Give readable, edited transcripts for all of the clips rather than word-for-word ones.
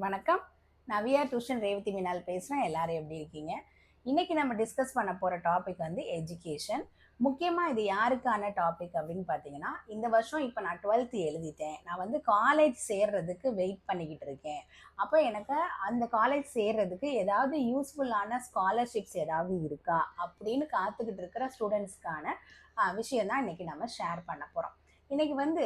வணக்கம். நான் VR tuition Revathi மீனால் பேசுகிறேன். எல்லாரும் எப்படி இருக்கீங்க? இன்னைக்கு நம்ம டிஸ்கஸ் பண்ண போகிற டாபிக் வந்து எஜுகேஷன். முக்கியமாக இது யாருக்கான டாபிக் அப்படின்னு பார்த்தீங்கன்னா, இந்த வருஷம் இப்போ நான் 12th எழுதிட்டேன். நான் வந்து காலேஜ் சேர்றதுக்கு வெயிட் பண்ணிக்கிட்டு இருக்கேன். அப்போ எனக்கு அந்த காலேஜ் சேர்றதுக்கு ஏதாவது யூஸ்ஃபுல்லான ஸ்காலர்ஷிப்ஸ் ஏதாவது இருக்கா அப்படின்னு காத்துக்கிட்டு இருக்கிற ஸ்டூடெண்ட்ஸ்க்கான விஷயம் தான் இன்னைக்கு நம்ம ஷேர் பண்ண போகிறோம். இன்னைக்கு வந்து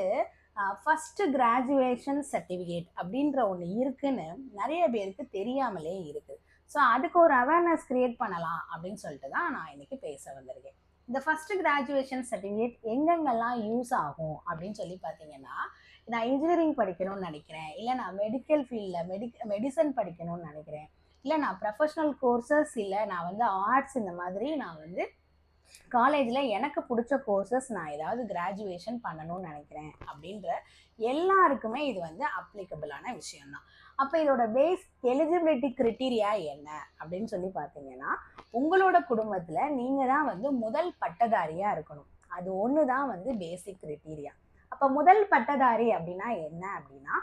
ஃபஸ்ட்டு கிராஜுவேஷன் சர்டிஃபிகேட் அப்படின்ற ஒன்று இருக்குன்னு நிறைய பேருக்கு தெரியாமலே இருக்குது. ஸோ அதுக்கு ஒரு அவேர்னஸ் க்ரியேட் பண்ணலாம் அப்படின்னு சொல்லிட்டு தான் நான் இன்னைக்கு பேச வந்திருக்கேன். இந்த ஃபஸ்ட்டு கிராஜுவேஷன் சர்டிஃபிகேட் எங்கெங்கெல்லாம் யூஸ் ஆகும் அப்படின்னு சொல்லி பார்த்தீங்கன்னா, நான் இன்ஜினியரிங் படிக்கணும்னு நினைக்கிறேன், இல்லை நான் மெடிக்கல் ஃபீல்டில் மெடிசன் படிக்கணும்னு நினைக்கிறேன், இல்லை நான் ப்ரொஃபஷ்னல் கோர்சஸ், இல்லை நான் வந்து ஆர்ட்ஸ், இந்த மாதிரி நான் வந்து காலேஜில் எனக்கு பிடிச்ச கோர்சஸ் நான் ஏதாவது கிராஜுவேஷன் பண்ணணும்னு நினைக்கிறேன் அப்படின்ற எல்லாருக்குமே இது வந்து அப்ளிகபிளான விஷயம்தான். அப்போ இதோட பேஸ் எலிஜிபிலிட்டி கிரிட்டீரியா என்ன அப்படின்னு சொல்லி பார்த்தீங்கன்னா, உங்களோட குடும்பத்தில் நீங்கள் தான் வந்து முதல் பட்டதாரியாக இருக்கணும். அது ஒன்று தான் வந்து பேசிக் கிரிட்டீரியா. அப்போ முதல் பட்டதாரி அப்படின்னா என்ன அப்படின்னா,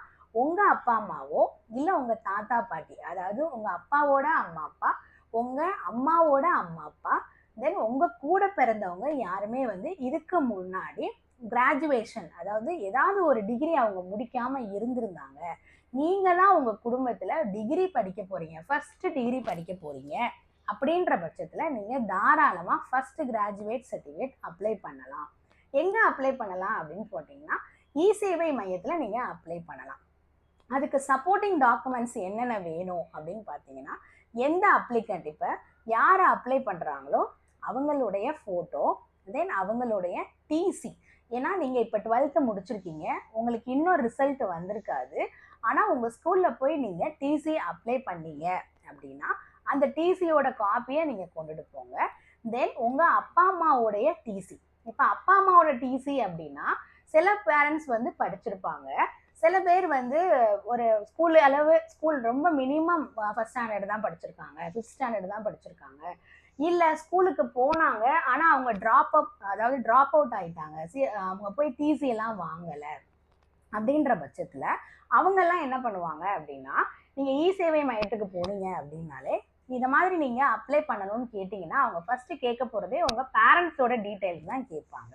உங்கள் அப்பா அம்மாவோ இல்லை உங்கள் தாத்தா பாட்டி, அதாவது உங்கள் அப்பாவோட அம்மா அப்பா, உங்கள் அம்மாவோட அம்மா அப்பா, தென் உங்கள் கூட பிறந்தவங்க யாருமே வந்து இதுக்கு முன்னாடி கிராஜுவேஷன், அதாவது ஏதாவது ஒரு டிகிரி அவங்க முடிக்காமல் இருந்திருந்தாங்க, நீங்களாம் உங்கள் குடும்பத்தில் டிகிரி படிக்க போகிறீங்க, ஃபஸ்ட்டு டிகிரி படிக்க போகிறீங்க அப்படின்ற பட்சத்தில் நீங்கள் தாராளமாக ஃபஸ்ட்டு கிராஜுவேட் சர்டிஃபிகேட் அப்ளை பண்ணலாம். எங்கே அப்ளை பண்ணலாம் அப்படின்னு போட்டிங்கன்னா, இ-சேவை மையத்தில் நீங்கள் அப்ளை பண்ணலாம். அதுக்கு சப்போர்ட்டிங் டாக்குமெண்ட்ஸ் என்னென்ன வேணும் அப்படின்னு பார்த்தீங்கன்னா, எந்த அப்ளிகண்ட் இப்போ யாரை அப்ளை பண்ணுறாங்களோ அவங்களுடைய ஃபோட்டோ, தென் அவங்களுடைய டிசி. ஏன்னா நீங்கள் இப்போ 12th முடிச்சிருக்கீங்க, உங்களுக்கு இன்னும் ரிசல்ட் வந்திருக்காது. ஆனால் உங்கள் ஸ்கூலில் போய் நீங்கள் டிசி அப்ளை பண்ணீங்க அப்படின்னா அந்த டிசியோட காப்பியை நீங்கள் கொண்டுட்டு போங்க. தென் உங்கள் அப்பா அம்மாவோடைய டிசி. இப்போ அப்பா அம்மாவோட டிசி அப்படின்னா சில பேரண்ட்ஸ் வந்து படிச்சிருப்பாங்க, சில பேர் வந்து ஒரு ஸ்கூல் ரொம்ப மினிமம் ஃபஸ்ட் ஸ்டாண்டர்ட் தான் படிச்சிருக்காங்க, 5th ஸ்டாண்டர்ட் தான் படிச்சிருக்காங்க, இல்லை ஸ்கூலுக்கு போனாங்க ஆனால் அவங்க ட்ராப் அவுட் ஆகிட்டாங்க, அவங்க போய் டிசி எல்லாம் வாங்கலை. அப்படின்ற பட்சத்தில் அவங்கெல்லாம் என்ன பண்ணுவாங்க அப்படின்னா, நீங்கள் இ-சேவை மையத்துக்கு போனீங்க அப்படின்னாலே இந்த மாதிரி நீங்கள் அப்ளை பண்ணணும்னு கேட்டிங்கன்னா அவங்க ஃபஸ்ட்டு கேட்க போகிறதே உங்கள் பேரண்ட்ஸோட டீட்டெயில்ஸ் தான் கேட்பாங்க.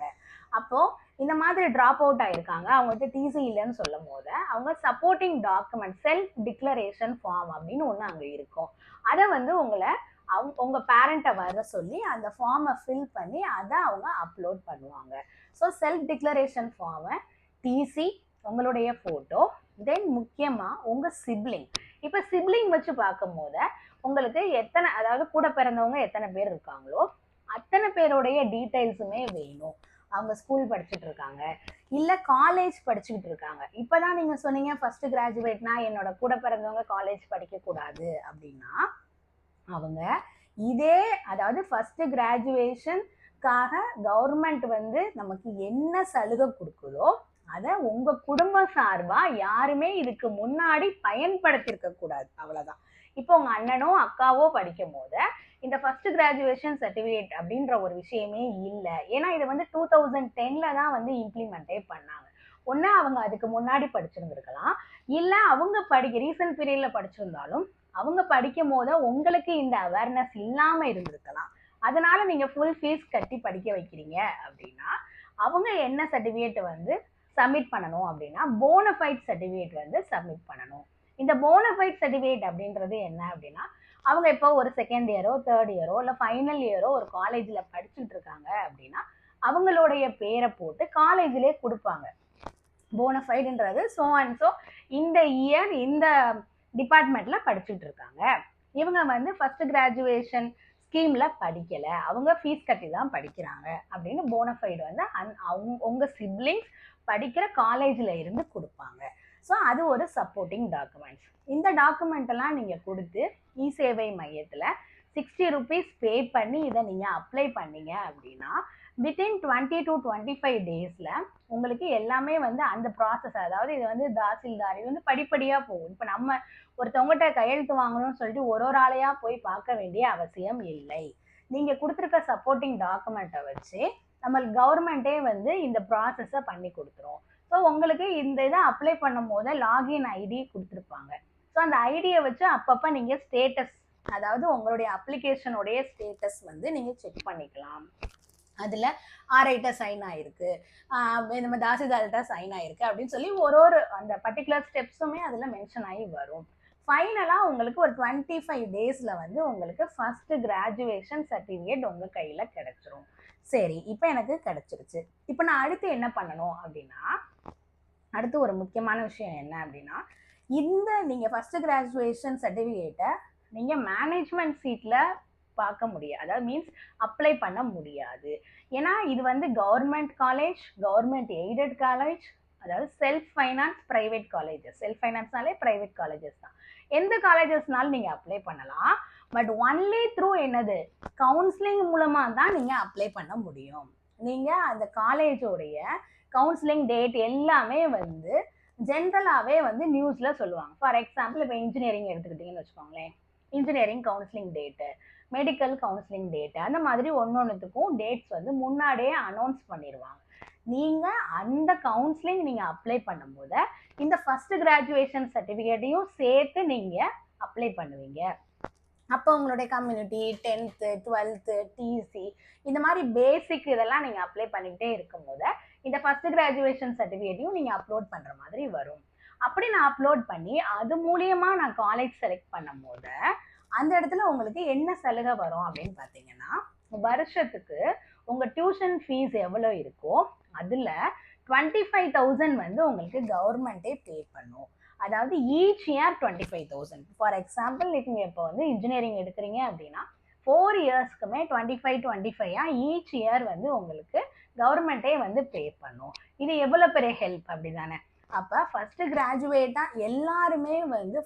அப்போது இந்த மாதிரி ட்ராப் அவுட் ஆகிருக்காங்க, அவங்கள்ட்ட டிசி இல்லைன்னு சொல்லும் போது அவங்க supporting document self declaration form அப்படின்னு ஒன்று அங்கே இருக்கும். அதை வந்து உங்கள் பேரண்ட்டை வர சொல்லி அந்த ஃபார்மை ஃபில் பண்ணி அதை அவங்க அப்லோட் பண்ணுவாங்க. ஸோ செல்ஃப் டிக்ளரேஷன் ஃபார்மை, டிசி, உங்களுடைய ஃபோட்டோ, தென் முக்கியமாக உங்கள் சிப்ளிங். இப்போ சிப்ளிங் வச்சு பார்க்கும் போது உங்களுக்கு அதாவது கூட பிறந்தவங்க எத்தனை பேர் இருக்காங்களோ அத்தனை பேருடைய டீட்டெயில்ஸுமே வேணும். அவங்க ஸ்கூல் படிச்சுட்டு இருக்காங்க, இல்லை காலேஜ் படிச்சுக்கிட்டு இருக்காங்க. இப்போதான் நீங்கள் சொன்னீங்க ஃபஸ்ட்டு கிராஜுவேட்னா என்னோட கூட பிறந்தவங்க காலேஜ் படிக்கக்கூடாது அப்படின்னா, அவங்க அதாவது ஃபஸ்ட்டு கிராஜுவேஷனுக்காக கவர்மெண்ட் வந்து நமக்கு என்ன சலுகை கொடுக்குதோ அதை உங்கள் குடும்பம் சார்பாக யாருமே இதுக்கு முன்னாடி பயன்படுத்தியிருக்க கூடாது, அவ்வளோதான். இப்போ உங்கள் அண்ணனோ அக்காவோ படிக்கும் போது இந்த ஃபஸ்ட்டு கிராஜுவேஷன் சர்டிஃபிகேட் அப்படின்ற ஒரு விஷயமே இல்லை. ஏன்னா இது வந்து 2010 தான் வந்து இம்ப்ளிமெண்ட்டே பண்ணாங்க. ஒன்று அவங்க அதுக்கு முன்னாடி படிச்சிருந்துருக்கலாம், இல்லை அவங்க ரீசன்ட் பீரியடில் படிச்சிருந்தாலும் அவங்க படிக்கும் போது உங்களுக்கு இந்த அவேர்னஸ் இல்லாமல் இருந்திருக்கலாம். அதனால நீங்கள் ஃபுல் ஃபீஸ் கட்டி படிக்க வைக்கிறீங்க அப்படின்னா அவங்க என்ன சர்டிஃபிகேட் வந்து சப்மிட் பண்ணணும் அப்படின்னா போனஃபைட் சர்டிஃபிகேட் வந்து சப்மிட் பண்ணணும். இந்த போனஃபைட் சர்டிஃபிகேட் அப்படின்றது என்ன அப்படின்னா, அவங்க இப்போ ஒரு செகண்ட் இயரோ, தேர்ட் இயரோ, இல்லை ஃபைனல் இயரோ ஒரு காலேஜில் படிச்சுட்டு இருக்காங்க அப்படின்னா அவங்களுடைய பேரை போட்டு காலேஜிலே கொடுப்பாங்க. போனஃபைடுன்றது ஸோ அண்ட் ஸோ இந்த இயர் இந்த டிபார்ட்மெண்ட்டில் படிச்சுட்டு இருக்காங்க, இவங்க வந்து ஃபஸ்ட்டு கிராஜுவேஷன் ஸ்கீமில் படிக்கலை, அவங்க ஃபீஸ் கட்டி தான் படிக்கிறாங்க அப்படின்னு போனஃபைடு வந்து உங்கள் சிப்ளிங்ஸ் படிக்கிற காலேஜில் இருந்து கொடுப்பாங்க. ஸோ அது ஒரு சப்போர்ட்டிங் டாக்குமெண்ட்ஸ். இந்த டாக்குமெண்ட்டெல்லாம் நீங்கள் கொடுத்து இ-சேவை மையத்தில் 60 rupees பே பண்ணி இதை நீங்கள் அப்ளை பண்ணீங்க அப்படின்னா வித்தின் 20 to 25 days உங்களுக்கு எல்லாமே வந்து அந்த ப்ராசஸ், அதாவது இது வந்து தாசில்தார், இது வந்து படிப்படியாக போகும். இப்போ நம்ம ஒருத்தவங்ககிட்ட கையெழுத்து வாங்கணும்னு சொல்லிட்டு ஒரு ஆளையாக போய் பார்க்க வேண்டிய அவசியம் இல்லை. நீங்கள் கொடுத்துருக்க சப்போர்ட்டிங் டாக்குமெண்ட்டை வச்சு நம்மளுக்கு கவர்மெண்ட்டே வந்து இந்த ப்ராசஸை பண்ணி கொடுத்துரும். ஸோ உங்களுக்கு இந்த இதை அப்ளை பண்ணும் போது லாகின் ஐடி கொடுத்துருப்பாங்க. ஸோ அந்த ஐடியை வச்சு அப்பப்போ நீங்கள் ஸ்டேட்டஸ், அதாவது உங்களுடைய அப்ளிகேஷனுடைய ஸ்டேட்டஸ் வந்து நீங்கள் செக் பண்ணிக்கலாம். அதில் ஆர்ஐட்ட சைன் ஆயிருக்கு, இந்த மாதிரி தாசில்தார்கிட்ட சைன் ஆயிருக்கு அப்படின்னு சொல்லி ஒரு அந்த பர்டிகுலர் ஸ்டெப்ஸுமே அதில் மென்ஷன் ஆகி வரும். ஃபைனலாக உங்களுக்கு ஒரு 25 டேஸில் வந்து உங்களுக்கு ஃபஸ்ட்டு கிராஜுவேஷன் சர்டிஃபிகேட் உங்கள் கையில் கிடச்சிரும். சரி, இப்போ எனக்கு கிடச்சிருச்சு. இப்போ நான் அடுத்து என்ன பண்ணணும் அப்படின்னா, அடுத்து ஒரு முக்கியமான விஷயம் என்ன அப்படின்னா, இந்த நீங்கள் ஃபஸ்ட்டு கிராஜுவேஷன் சர்டிஃபிகேட்டை நீங்கள் மேனேஜ்மெண்ட் சீட்டில் பார்க்க முடியாது, அதாவது மீன்ஸ் அப்ளை பண்ண முடியாது. ஏன்னா இது வந்து government college, government aided college, அதாவது self finance private colleges. Self ஃபைனான்ஸ்னாலே ப்ரைவேட் காலேஜஸ் தான். எந்த காலேஜஸ்னாலும் நீங்கள் அப்ளை பண்ணலாம். பட் ஒன்லி த்ரூ என்னது, கவுன்சிலிங் மூலமாக தான் நீங்கள் அப்ளை பண்ண முடியும். நீங்கள் அந்த காலேஜோடைய கவுன்சிலிங் டேட் எல்லாமே வந்து ஜென்ரலாகவே வந்து நியூஸில் சொல்லுவாங்க. ஃபார் எக்ஸாம்பிள் இப்போ இன்ஜினியரிங் எடுத்துக்கிட்டிங்கன்னு வச்சுக்கோங்களேன், engineering counselling date, medical counselling date, அந்த மாதிரி ஒன்னொன்றுத்துக்கும் டேட்ஸ் வந்து முன்னாடியே அனௌன்ஸ் பண்ணிடுவாங்க. நீங்கள் அந்த கவுன்சிலிங் நீங்கள் அப்ளை பண்ணும்போது இந்த ஃபஸ்ட்டு கிராஜுவேஷன் சர்டிஃபிகேட்டையும் சேர்த்து நீங்கள் அப்ளை பண்ணுவீங்க. அப்போ உங்களுடைய கம்யூனிட்டி, 10th 12th டிசி, இந்த மாதிரி பேசிக் இதெல்லாம் நீங்கள் அப்ளை பண்ணிக்கிட்டே இருக்கும்போது இந்த ஃபஸ்ட்டு கிராஜுவேஷன் சர்டிஃபிகேட்டையும் நீங்கள் அப்லோட் பண்ணுற மாதிரி வரும். அப்படி நான் அப்லோட் பண்ணி அது மூலியமாக நான் காலேஜ் செலக்ட் பண்ணும்போது அந்த இடத்துல உங்களுக்கு என்ன சலுகை வரும் அப்படின்னு பார்த்தீங்கன்னா, வருஷத்துக்கு உங்கள் டியூஷன் ஃபீஸ் எவ்வளோ இருக்கோ அதில் 25,000 வந்து உங்களுக்கு கவர்மெண்ட்டே பே பண்ணும். அதாவது ஈச் இயர் 25,000. ஃபார் எக்ஸாம்பிள் நீங்கள் இப்போ வந்து இன்ஜினியரிங் எடுக்கிறீங்க அப்படின்னா 4 இயர்ஸ்க்குமே 25 ஈச் இயர் வந்து உங்களுக்கு கவர்மெண்ட்டே வந்து பே பண்ணும். இது எவ்வளோ பெரிய ஹெல்ப் அப்படி தானே? அப்போ ஃபஸ்ட்டு கிராஜுவேட்டாக எல்லாருமே வந்து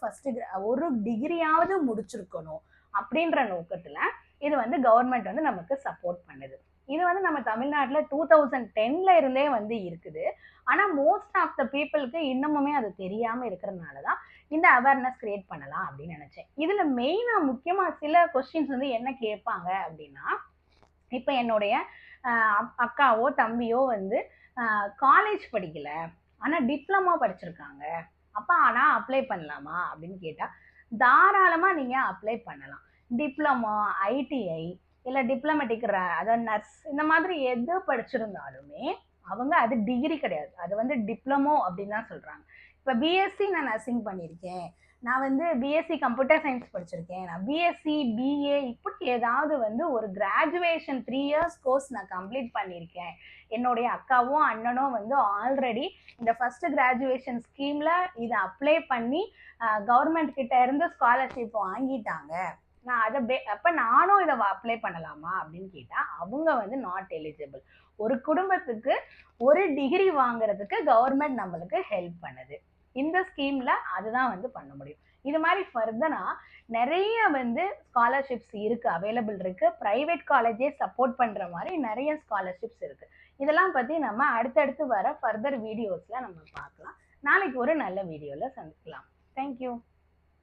ஒரு டிகிரியாவது முடிச்சிருக்கணும் அப்படின்ற நோக்கத்தில் இது வந்து கவர்மெண்ட் வந்து நமக்கு சப்போர்ட் பண்ணுது. இது வந்து நம்ம தமிழ்நாட்டில் 2010ல் இருந்தே வந்து இருக்குது. ஆனால் மோஸ்ட் ஆஃப் த பீப்புளுக்கு இன்னமுமே அது தெரியாமல் இருக்கிறதுனால தான் இந்த அவேர்னஸ் கிரியேட் பண்ணலாம் அப்படின்னு நினச்சேன். இதில் மெயினாக முக்கியமாக சில கொஸ்டின்ஸ் வந்து என்ன கேட்பாங்க அப்படின்னா, இப்போ என்னுடைய அக்காவோ தம்பியோ வந்து காலேஜ் படிக்கல, ஆனால் டிப்ளமா படிச்சிருக்காங்க, அப்போ ஆனால் அப்ளை பண்ணலாமா அப்படின்னு கேட்டால் தாராளமாக நீங்கள் அப்ளை பண்ணலாம். டிப்ளமா, ஐடிஐ, இல்லை டிப்ளமேட்டிக், அதாவது நர்ஸ், இந்த மாதிரி எது படிச்சிருந்தாலுமே அவங்க அது டிகிரி கிடையாது, அது வந்து டிப்ளமோ அப்படின்னு தான் சொல்கிறாங்க. இப்போ பிஎஸ்சி நான் நர்சிங் பண்ணியிருக்கேன், நான் வந்து பிஎஸ்சி கம்ப்யூட்டர் சயின்ஸ் படிச்சிருக்கேன், நான் பிஎஸ்சி பிஏ இப்படி ஏதாவது வந்து ஒரு கிராஜுவேஷன் 3 இயர்ஸ் கோர்ஸ் நான் கம்ப்ளீட் பண்ணியிருக்கேன், என்னுடைய அக்காவோ அண்ணனோ வந்து ஆல்ரெடி இந்த ஃபஸ்ட்டு கிராஜுவேஷன் ஸ்கீமில் இதை அப்ளை பண்ணி கவர்மெண்ட் கிட்ட இருந்து ஸ்காலர்ஷிப் வாங்கிட்டாங்க, நான் அதை அப்போ நானும் இதை அப்ளை பண்ணலாமா அப்படின்னு கேட்டால் அவங்க வந்து நாட் எலிஜிபிள். ஒரு குடும்பத்துக்கு ஒரு டிகிரி வாங்குறதுக்கு கவர்மெண்ட் நம்மளுக்கு ஹெல்ப் பண்ணுது. இந்த ஸ்கீமில் அதுதான் வந்து பண்ண முடியும். இது மாதிரி ஃபர்தராக நிறைய வந்து ஸ்காலர்ஷிப்ஸ் இருக்குது, அவைலபிள் இருக்குது. ப்ரைவேட் காலேஜே சப்போர்ட் பண்ணுற மாதிரி நிறைய ஸ்காலர்ஷிப்ஸ் இருக்குது. இதெல்லாம் பற்றி நம்ம அடுத்தடுத்து வர ஃபர்தர் வீடியோஸில் நம்ம பார்க்கலாம். நாளைக்கு ஒரு நல்ல வீடியோவில் சந்திக்கலாம். தேங்க்யூ.